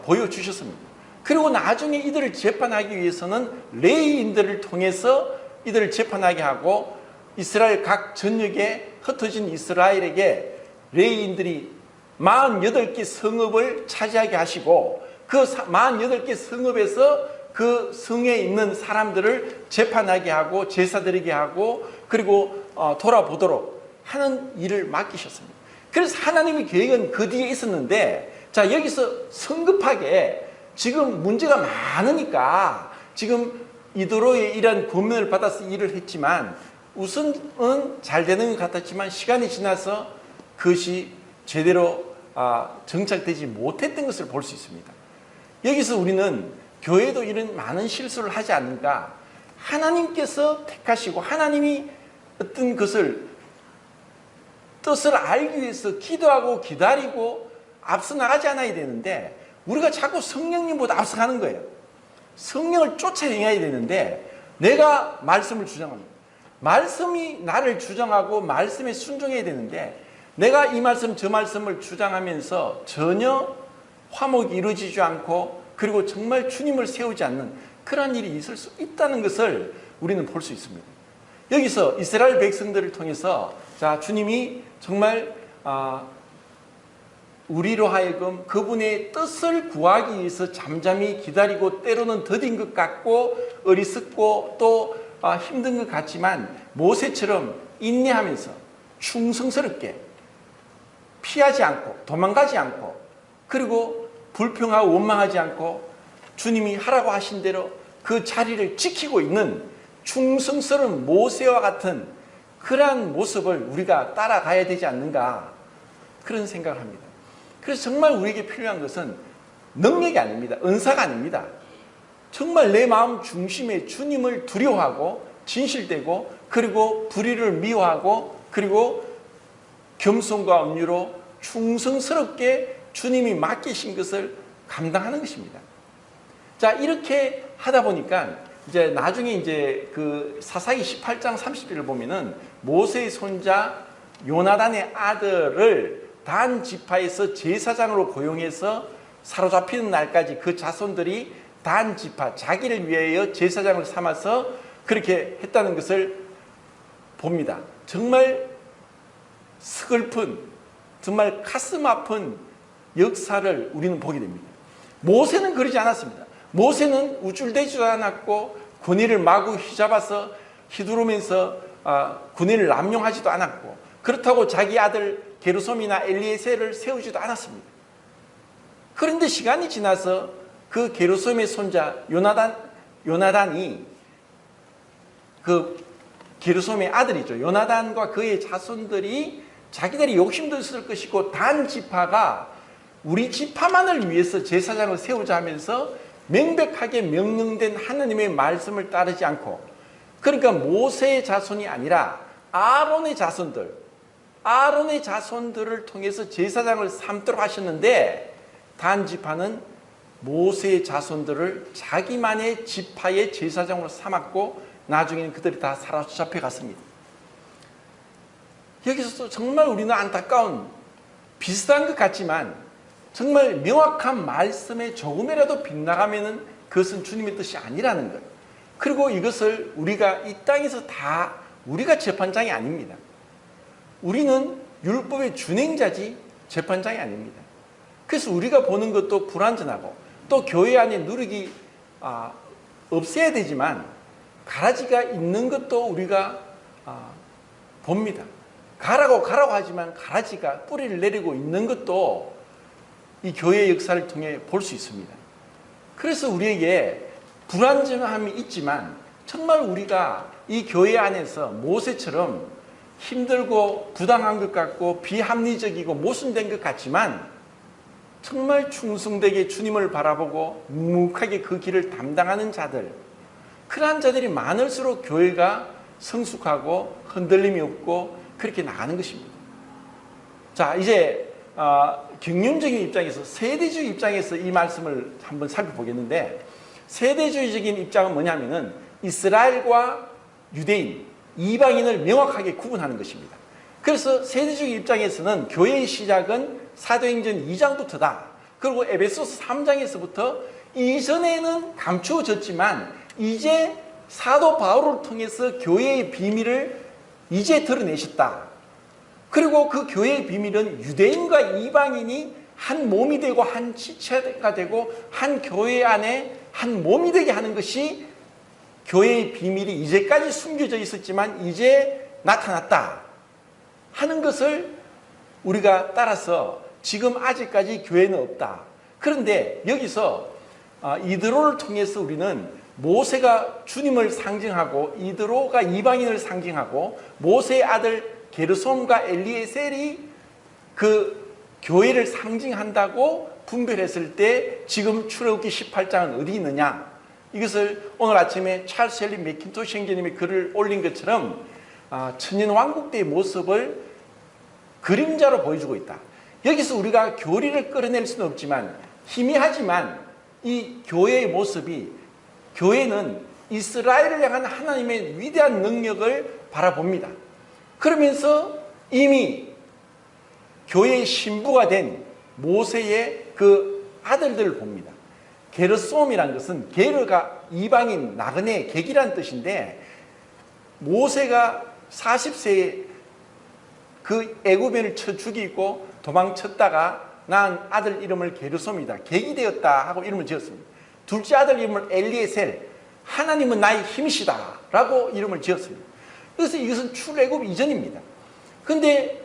보여주셨습니다. 그리고 나중에 이들을 재판하기 위해서는 레위인들을 통해서 이들을 재판하게 하고, 이스라엘 각 전역에 흩어진 이스라엘에게 레위인들이 48개 성읍을 차지하게 하시고, 그 48개 성읍에서 그 성에 있는 사람들을 재판하게 하고 제사 드리게 하고, 그리고 돌아보도록 하는 일을 맡기셨습니다. 그래서 하나님의 계획은 그 뒤에 있었는데, 자, 여기서 성급하게 지금 문제가 많으니까 지금 이도로의 이러한 권면을 받아서 일을 했지만, 우선은 잘 되는 것 같았지만 시간이 지나서 그것이 제대로 정착되지 못했던 것을 볼 수 있습니다. 여기서 우리는 교회도 이런 많은 실수를 하지 않는가. 하나님께서 택하시고 하나님이 어떤 것을 뜻을 알기 위해서 기도하고 기다리고 앞서 나가지 않아야 되는데, 우리가 자꾸 성령님보다 앞서가는 거예요. 성령을 쫓아 행해야 되는데, 내가 말씀을 주장합니다. 말씀이 나를 주장하고 말씀에 순종해야 되는데, 내가 이 말씀 저 말씀을 주장하면서 전혀 화목이 이루어지지 않고, 그리고 정말 주님을 세우지 않는 그러한 일이 있을 수 있다는 것을 우리는 볼 수 있습니다. 여기서 이스라엘 백성들을 통해서, 자, 주님이 정말 우리로 하여금 그분의 뜻을 구하기 위해서 잠잠히 기다리고, 때로는 더딘 것 같고 어리석고 또 힘든 것 같지만 모세처럼 인내하면서 충성스럽게 피하지 않고 도망가지 않고, 그리고 불평하고 원망하지 않고 주님이 하라고 하신 대로 그 자리를 지키고 있는 충성스러운 모세와 같은 그러한 모습을 우리가 따라가야 되지 않는가, 그런 생각을 합니다. 그래서 정말 우리에게 필요한 것은 능력이 아닙니다. 은사가 아닙니다. 정말 내 마음 중심에 주님을 두려워하고 진실되고, 그리고 불의를 미워하고, 그리고 겸손과 엄유로 충성스럽게 주님이 맡기신 것을 감당하는 것입니다. 자, 이렇게 하다 보니까 이제 나중에 이제 그 사사기 18장 30절을 보면은 모세의 손자 요나단의 아들을 단 지파에서 제사장으로 고용해서 사로잡히는 날까지 그 자손들이 단 지파, 자기를 위하여 제사장을 삼아서 그렇게 했다는 것을 봅니다. 정말 슬픈, 정말 가슴 아픈 역사를 우리는 보게 됩니다. 모세는 그러지 않았습니다. 모세는 우쭐대지도 않았고 군인을 마구 휘잡아서 휘두르면서 군인을 남용하지도 않았고, 그렇다고 자기 아들 게르솜이나 엘리에셀을 세우지도 않았습니다. 그런데 시간이 지나서 그 게르솜의 손자 요나단이, 그 게르솜의 아들이죠, 요나단과 그의 자손들이 자기들이 욕심도 있을 것이고 단 지파가 우리 지파만을 위해서 제사장을 세우자 하면서 명백하게 명령된 하나님의 말씀을 따르지 않고, 그러니까 모세의 자손이 아니라 아론의 자손들을 통해서 제사장을 삼도록 하셨는데, 단 지파는 모세의 자손들을 자기만의 지파의 제사장으로 삼았고 나중에는 그들이 다 사로잡혀 갔습니다. 여기서 정말 우리는 안타까운, 비슷한 것 같지만 정말 명확한 말씀에 조금이라도 빗나가면은 그것은 주님의 뜻이 아니라는 것. 그리고 이것을 우리가 이 땅에서 다 우리가 재판장이 아닙니다. 우리는 율법의 준행자지 재판장이 아닙니다. 그래서 우리가 보는 것도 불완전하고, 또 교회 안에 누룩이 없애야 되지만 가라지가 있는 것도 우리가 봅니다. 가라고 하지만 가라지가 뿌리를 내리고 있는 것도 이 교회의 역사를 통해 볼 수 있습니다. 그래서 우리에게 불완전함이 있지만 정말 우리가 이 교회 안에서 모세처럼 힘들고 부당한 것 같고 비합리적이고 모순된 것 같지만 정말 충성되게 주님을 바라보고 묵묵하게 그 길을 담당하는 자들, 그러한 자들이 많을수록 교회가 성숙하고 흔들림이 없고 그렇게 나가는 것입니다. 자, 이제 경륜적인 입장에서, 세대주의 입장에서 이 말씀을 한번 살펴보겠는데, 세대주의적인 입장은 뭐냐면은 이스라엘과 유대인, 이방인을 명확하게 구분하는 것입니다. 그래서 세대주의 입장에서는 교회의 시작은 사도행전 2장부터다. 그리고 에베소서 3장에서부터 이전에는 감추어졌지만 이제 사도 바울을 통해서 교회의 비밀을 이제 드러내셨다. 그리고 그 교회의 비밀은 유대인과 이방인이 한 몸이 되고 한 지체가 되고 한 교회 안에 한 몸이 되게 하는 것이 교회의 비밀이 이제까지 숨겨져 있었지만 이제 나타났다 하는 것을 우리가 따라서 지금 아직까지 교회는 없다. 그런데 여기서 이드로를 통해서 우리는 모세가 주님을 상징하고 이드로가 이방인을 상징하고 모세의 아들 게르솜과 엘리에셀이 그 교회를 상징한다고 분별했을 때 지금 출애굽기 18장은 어디 있느냐? 이것을 오늘 아침에 찰스 헬리 맥킨토시 형제님이 글을 올린 것처럼 천년왕국 때의 모습을 그림자로 보여주고 있다. 여기서 우리가 교리를 끌어낼 수는 없지만 희미하지만 이 교회의 모습이, 교회는 이스라엘을 향한 하나님의 위대한 능력을 바라봅니다. 그러면서 이미 교회의 신부가 된 모세의 그 아들들을 봅니다. 게르솜이라는 것은 게르가 이방인, 나그네, 객이라는 뜻인데 모세가 40세에 그 애굽인을 쳐 죽이고 도망쳤다가 낳은 아들 이름을 게르솜이다. 객이 되었다 하고 이름을 지었습니다. 둘째 아들 이름을 엘리에셀, 하나님은 나의 힘이시다 라고 이름을 지었습니다. 그래서 이것은 출애굽 이전입니다. 그런데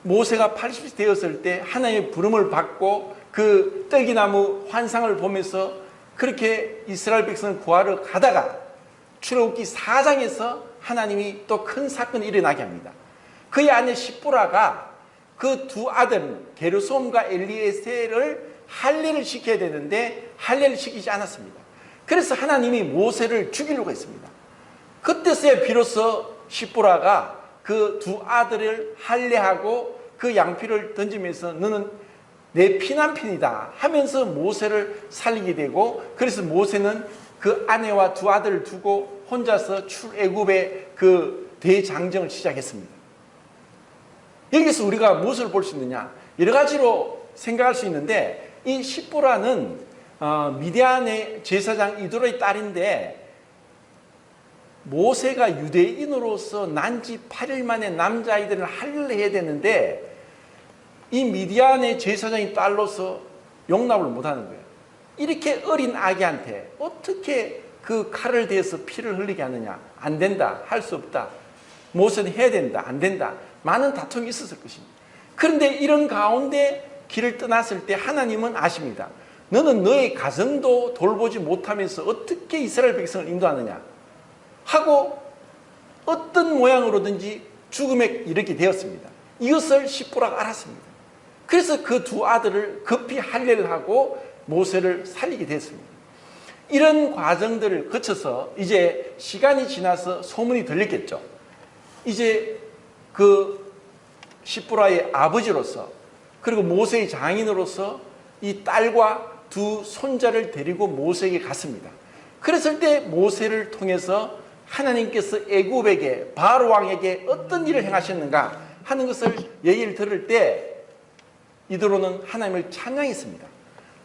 모세가 80세 되었을 때 하나님의 부름을 받고 그 떨기나무 환상을 보면서 그렇게 이스라엘 백성을 구하러 가다가 출애굽기 4장에서 하나님이 또 큰 사건이 일어나게 합니다. 그의 아내 시브라가 그 두 아들 게르솜과 엘리에셀을 할례를 시켜야 되는데 할례를 시키지 않았습니다. 그래서 하나님이 모세를 죽이려고 했습니다. 그때서야 비로소 시브라가 그 두 아들을 할례하고 그 양피를 던지면서 너는 내 피난편이다 하면서 모세를 살리게 되고, 그래서 모세는 그 아내와 두 아들을 두고 혼자서 출애굽의 그 대장정을 시작했습니다. 여기서 우리가 무엇을 볼 수 있느냐? 여러 가지로 생각할 수 있는데, 이 시브라는 미디안의 제사장 이드로의 딸인데 모세가 유대인으로서 난 지 8일 만에 남자아이들을 할례해야 되는데 이 미디안의 제사장의 딸로서 용납을 못하는 거예요. 이렇게 어린 아기한테 어떻게 그 칼을 대서 피를 흘리게 하느냐? 안 된다. 할 수 없다. 모세는 해야 된다. 안 된다. 많은 다툼이 있었을 것입니다. 그런데 이런 가운데 길을 떠났을 때 하나님은 아십니다. 너는 너의 가정도 돌보지 못하면서 어떻게 이스라엘 백성을 인도하느냐 하고 어떤 모양으로든지 죽음에 이르게 되었습니다. 이것을 시브라가 알았습니다. 그래서 그 두 아들을 급히 할례를 하고 모세를 살리게 됐습니다. 이런 과정들을 거쳐서 이제 시간이 지나서 소문이 들렸겠죠. 이제 그 시브라의 아버지로서 그리고 모세의 장인으로서 이 딸과 두 손자를 데리고 모세에게 갔습니다. 그랬을 때 모세를 통해서 하나님께서 애굽에게 바로 왕에게 어떤 일을 행하셨는가 하는 것을 얘기를 들을 때 이드로는 하나님을 찬양했습니다.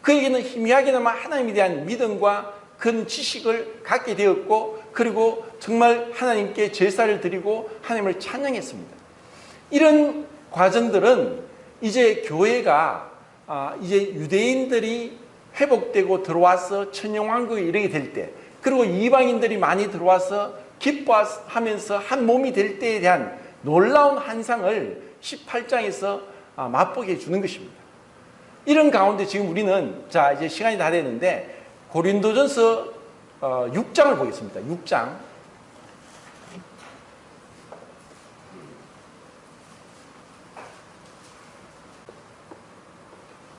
그에게는 희미하게나마 하나님에 대한 믿음과 큰 지식을 갖게 되었고, 그리고 정말 하나님께 제사를 드리고 하나님을 찬양했습니다. 이런 과정들은 이제 교회가 이제 유대인들이 회복되고 들어와서 천년왕국에 이르게 될 때, 그리고 이방인들이 많이 들어와서 기뻐하면서 한 몸이 될 때에 대한 놀라운 환상을 18장에서 맛보게 해주는 것입니다. 이런 가운데 지금 우리는 자 이제 시간이 다 됐는데 고린도전서 6장을 보겠습니다. 6장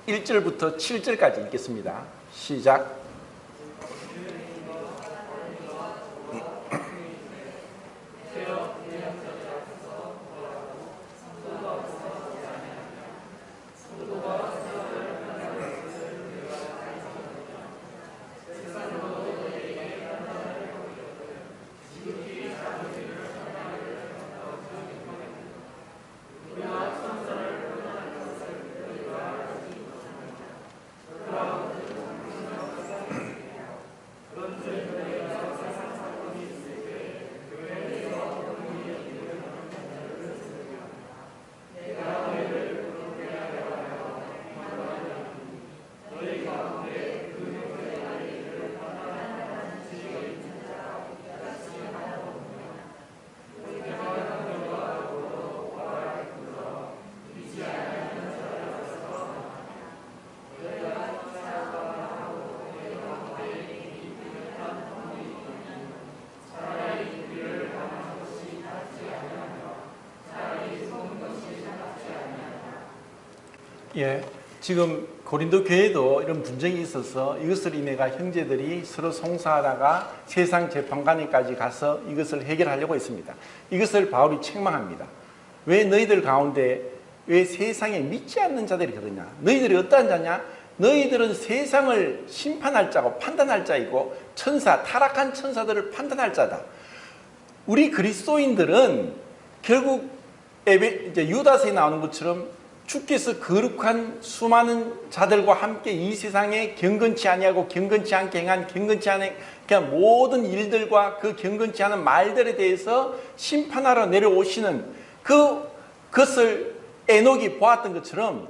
1절부터 7절까지 읽겠습니다. 시작. 예, 지금 고린도 교회도 이런 분쟁이 있어서 이것을 인해가 형제들이 서로 송사하다가 세상 재판관에까지 가서 이것을 해결하려고 했습니다. 이것을 바울이 책망합니다. 왜 너희들 가운데 왜 세상에 믿지 않는 자들이 그러냐? 너희들이 어떠한 자냐? 너희들은 세상을 심판할 자고 판단할 자이고 천사, 타락한 천사들을 판단할 자다. 우리 그리스도인들은 결국 이제 유다서에 나오는 것처럼 주께서 거룩한 수많은 자들과 함께 이 세상에 경건치 아니하고 경건치 않게 행한 경건치 않은 그냥 모든 일들과 그 경건치 않은 말들에 대해서 심판하러 내려오시는 그것을 에녹이 보았던 것처럼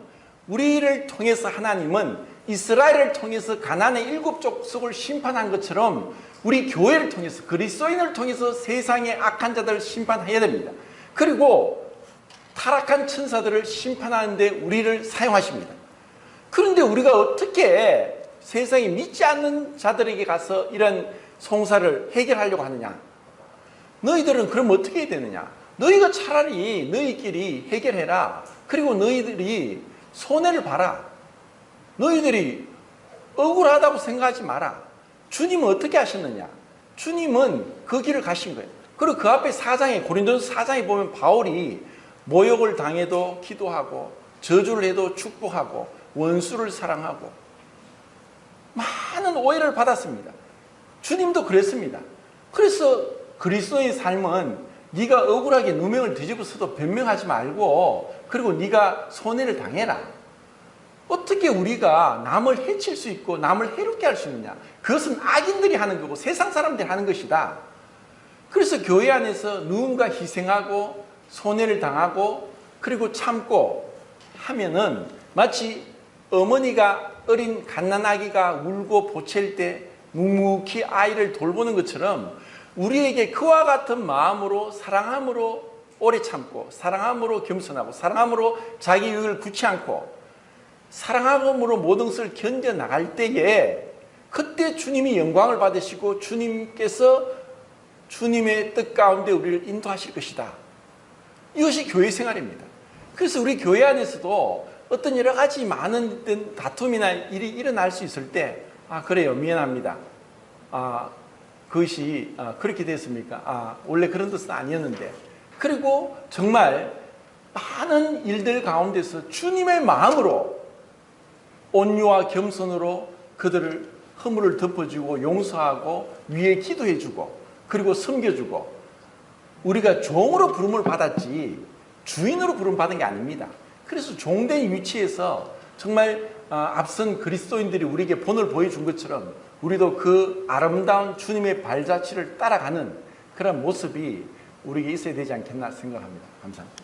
우리를 통해서 하나님은 이스라엘을 통해서 가나안의 7 족속을 심판한 것처럼 우리 교회를 통해서 그리스도인을 통해서 세상의 악한 자들을 심판해야 됩니다. 그리고 타락한 천사들을 심판하는데 우리를 사용하십니다. 그런데 우리가 어떻게 세상에 믿지 않는 자들에게 가서 이런 송사를 해결하려고 하느냐? 너희들은 그럼 어떻게 해야 되느냐? 너희가 차라리 너희끼리 해결해라. 그리고 너희들이 손해를 봐라. 너희들이 억울하다고 생각하지 마라. 주님은 어떻게 하셨느냐? 주님은 그 길을 가신 거예요. 그리고 그 앞에 4장에 고린도서 4장에 보면 바울이 모욕을 당해도 기도하고 저주를 해도 축복하고 원수를 사랑하고 많은 오해를 받았습니다. 주님도 그랬습니다. 그래서 그리스도의 삶은 네가 억울하게 누명을 뒤집어서도 변명하지 말고 그리고 네가 손해를 당해라. 어떻게 우리가 남을 해칠 수 있고 남을 해롭게 할 수 있느냐? 그것은 악인들이 하는 거고 세상 사람들이 하는 것이다. 그래서 교회 안에서 누군가 희생하고 손해를 당하고 그리고 참고 하면은 마치 어머니가 어린 갓난아기가 울고 보챌 때 묵묵히 아이를 돌보는 것처럼 우리에게 그와 같은 마음으로 사랑함으로 오래 참고 사랑함으로 겸손하고 사랑함으로 자기 유익을 굳지 않고 사랑함으로 모든 것을 견뎌나갈 때에 그때 주님이 영광을 받으시고 주님께서 주님의 뜻 가운데 우리를 인도하실 것이다. 이것이 교회 생활입니다. 그래서 우리 교회 안에서도 어떤 여러 가지 많은 다툼이나 일이 일어날 수 있을 때 그래요, 미안합니다. 그것이 그렇게 됐습니까? 원래 그런 뜻은 아니었는데. 그리고 정말 많은 일들 가운데서 주님의 마음으로 온유와 겸손으로 그들을 허물을 덮어주고 용서하고 위에 기도해주고 그리고 섬겨주고 우리가 종으로 부름을 받았지 주인으로 부름 받은 게 아닙니다. 그래서 종된 위치에서 정말 앞선 그리스도인들이 우리에게 본을 보여준 것처럼 우리도 그 아름다운 주님의 발자취를 따라가는 그런 모습이 우리에게 있어야 되지 않겠나 생각합니다. 감사합니다.